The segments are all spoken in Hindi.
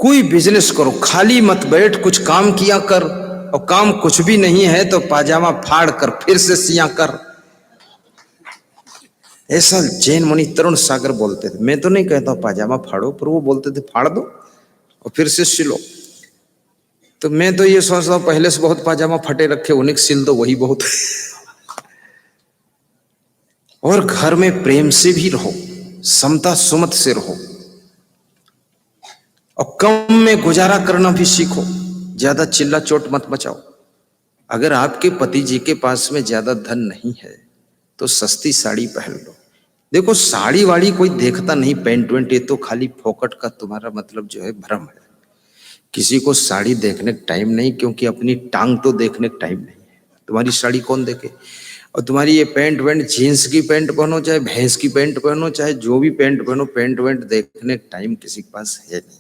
कोई बिजनेस करो, खाली मत बैठ, कुछ काम किया कर। और काम कुछ भी नहीं है तो पाजामा फाड़ कर फिर से सिया कर। ऐसा जैन मुनि तरुण सागर बोलते थे। मैं तो नहीं कहता पाजामा फाड़ो, पर वो बोलते थे फाड़ दो और फिर से सिलो। तो मैं तो ये सोचता हूँ पहले से बहुत पाजामा फटे रखे, उन्हें सिल दो, वही बहुत। और घर में प्रेम से भी रहो, समता सुमत से रहो, और कम में गुजारा करना भी सीखो। ज्यादा चिल्ला चोट मत मचाओ। अगर आपके पति जी के पास में ज्यादा धन नहीं है तो सस्ती साड़ी पहन लो। देखो साड़ी वाड़ी कोई देखता नहीं, पेंट वेंट ये तो खाली फोकट का तुम्हारा मतलब जो है भ्रम है। किसी को साड़ी देखने का टाइम नहीं, क्योंकि अपनी टांग तो देखने का टाइम नहीं है। तुम्हारी साड़ी कौन देखे? और तुम्हारी ये पेंट वेंट, जीन्स की पेंट पहनो चाहे भैंस की पेंट पहनो, चाहे जो भी पेंट पहनो, पेंट वेंट देखने का टाइम किसी के पास है नहीं।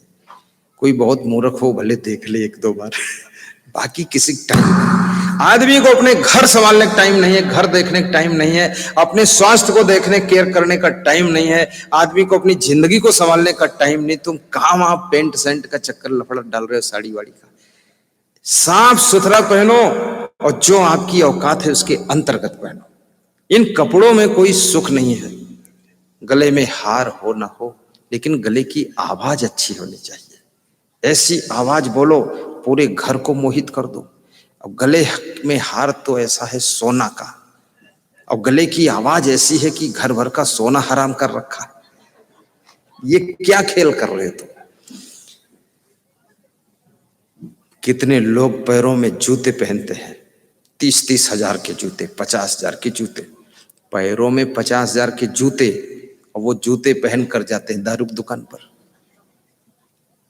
कोई बहुत मूर्ख हो भले देख ले एक दो बार, बाकी किसी का टाइम नहीं। आदमी को अपने घर संभालने का टाइम नहीं है, घर देखने का टाइम नहीं है, अपने स्वास्थ्य को देखने केयर करने का टाइम नहीं है, आदमी को अपनी जिंदगी को संभालने का टाइम नहीं। तुम कहाँ वहां पेंट सेंट का चक्कर लफड़ा डाल रहे हो साड़ी वाड़ी का? साफ सुथरा पहनो और जो आपकी औकात है उसके अंतर्गत पहनो। इन कपड़ों में कोई सुख नहीं है। गले में हार हो ना हो, लेकिन गले की आवाज अच्छी होनी चाहिए। ऐसी आवाज बोलो पूरे घर को मोहित कर दो। अब गले में हार तो ऐसा है सोना का, और गले की आवाज ऐसी है कि घर भर का सोना हराम कर रखा है। ये क्या खेल कर रहे हो तुम? कितने लोग पैरों में जूते पहनते हैं, 30-30 हजार के जूते, 50,000 के जूते, पैरों में 50,000 के जूते, और वो जूते पहन कर जाते हैं दारू की दुकान पर।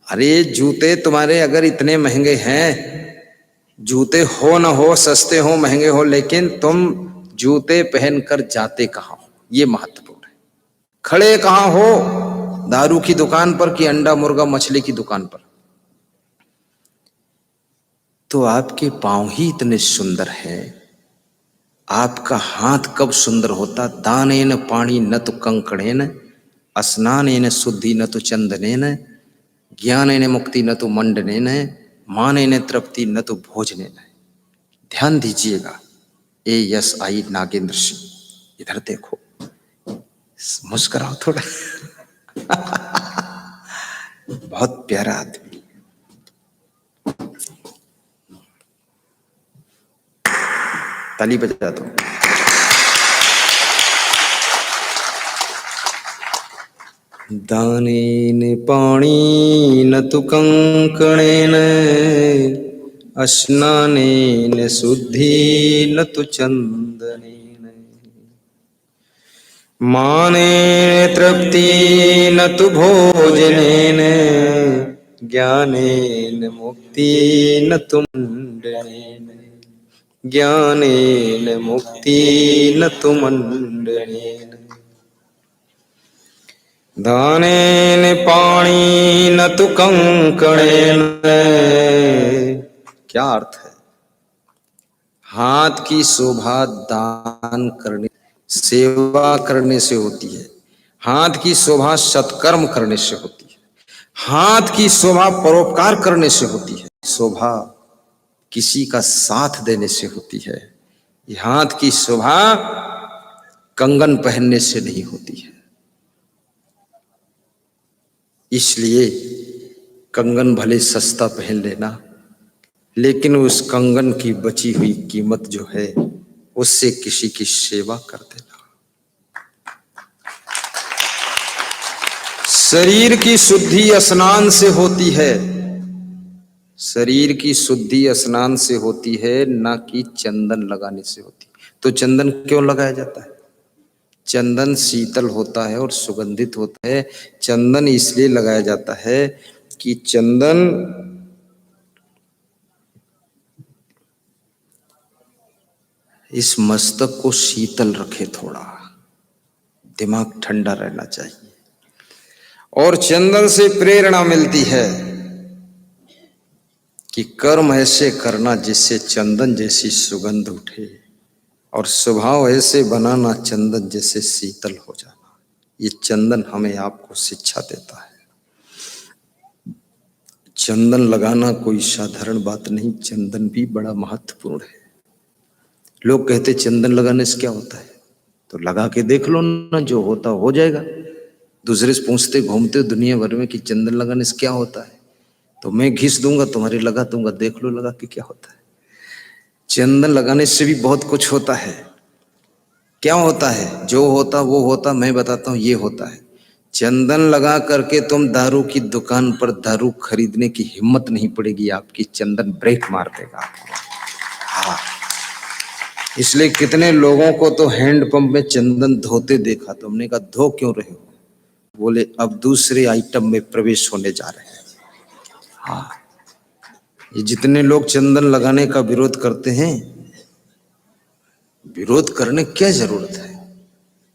अरे जूते तुम्हारे अगर इतने महंगे हैं, जूते हो ना हो, सस्ते हो महंगे हो, लेकिन तुम जूते पहनकर जाते कहाँ हो, ये महत्वपूर्ण है। खड़े कहाँ हो, दारू की दुकान पर कि अंडा मुर्गा मछली की दुकान पर? तो आपके पांव ही इतने सुंदर हैं, आपका हाथ कब सुंदर होता? दानेन पाणी न तो कंकणेन, स्नानेन शुद्धि न तो चंदनेन, ज्ञानेन मुक्ति न तो मंडनेन, मानेन तृप्ति न तो भोजनेन। ध्यान दीजिएगा। ASI नागेंद्र सिंह, इधर देखो, मुस्कुराओ थोड़ा। बहुत प्यारा आदमी, ताली बजा दो। दानेन पाणी न तु कंकणेन, स्नानेन शुद्धि न तु चंदनेन, मानेन तृप्ति न तु भोजनेन, ज्ञानेन मुक्ति न तु मंडनेन, ज्ञानेन मुक्ति न तु मंडनेन। दानेन पाणी न तु कंकणेन, क्या अर्थ है? हाथ की शोभा दान करने, सेवा करने से होती है। हाथ की शोभा सत्कर्म करने से होती है। हाथ की शोभा परोपकार करने से होती है। शोभा किसी का साथ देने से होती है। हाथ की शोभा कंगन पहनने से नहीं होती है। इसलिए कंगन भले सस्ता पहन लेना, लेकिन उस कंगन की बची हुई कीमत जो है उससे किसी की सेवा कर देना। शरीर की शुद्धि स्नान से होती है। शरीर की शुद्धि स्नान से होती है, ना कि चंदन लगाने से होती। तो चंदन क्यों लगाया जाता है? चंदन शीतल होता है और सुगंधित होता है। चंदन इसलिए लगाया जाता है कि चंदन इस मस्तक को शीतल रखे, थोड़ा दिमाग ठंडा रहना चाहिए। और चंदन से प्रेरणा मिलती है कि कर्म ऐसे करना जिससे चंदन जैसी सुगंध उठे, और स्वभाव ऐसे बनाना चंदन जैसे शीतल हो जाना। ये चंदन हमें आपको शिक्षा देता है। चंदन लगाना कोई साधारण बात नहीं, चंदन भी बड़ा महत्वपूर्ण है। लोग कहते चंदन लगाने से क्या होता है, तो लगा के देख लो ना, जो होता हो जाएगा। दूसरे से पूछते घूमते हो दुनिया भर में कि चंदन लगाने से क्या होता है, तो मैं घिस दूंगा तुम्हारे लगा दूंगा, देख लो लगा के क्या होता है। चंदन लगाने से भी बहुत कुछ होता है। क्या होता है, जो होता वो होता, मैं बताता हूं ये होता है। चंदन लगा करके तुम दारू की दुकान पर दारू खरीदने की हिम्मत नहीं पड़ेगी आपकी, चंदन ब्रेक मार देगा आपको। हाँ, इसलिए कितने लोगों को तो हैंडपंप में चंदन धोते देखा, तुमने कहा धो क्यों रहे हो, बोले अब दूसरे आइटम में प्रवेश होने जा रहे हैं। हाँ, ये जितने लोग चंदन लगाने का विरोध करते हैं, विरोध करने क्या जरूरत है,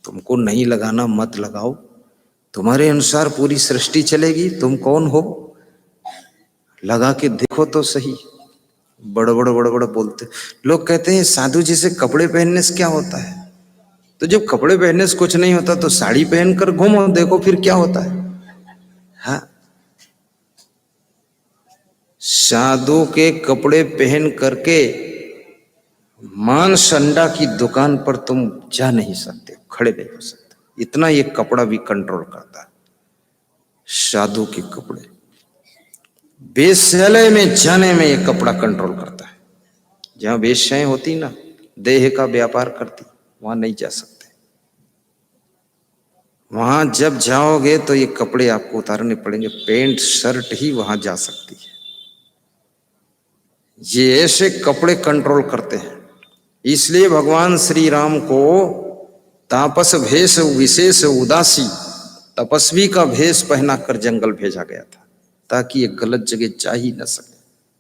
तुमको नहीं लगाना मत लगाओ, तुम्हारे अनुसार पूरी सृष्टि चलेगी। तुम कौन हो, लगा के देखो तो सही। बड़ बोलते लोग, कहते हैं साधु जी से कपड़े पहनने से क्या होता है, तो जब कपड़े पहनने से कुछ नहीं होता तो साड़ी पहनकर घूमो, देखो फिर क्या होता है। हाँ, साधु के कपड़े पहन करके मांस अंडा की दुकान पर तुम जा नहीं सकते, खड़े नहीं हो सकते, इतना ये कपड़ा भी कंट्रोल करता है। साधु के कपड़े, वेश्यालय में जाने में ये कपड़ा कंट्रोल करता है। जहां वेश्याएं होती ना, देह का व्यापार करती, वहां नहीं जा सकते। वहां जब जाओगे तो ये कपड़े आपको उतारने पड़ेंगे, पैंट शर्ट ही वहां जा सकती है। ये ऐसे कपड़े कंट्रोल करते हैं। इसलिए भगवान श्री राम को तापस भेष विशेष उदासी, तपस्वी का भेष पहना कर जंगल भेजा गया था, ताकि ये गलत जगह जा ही न सके।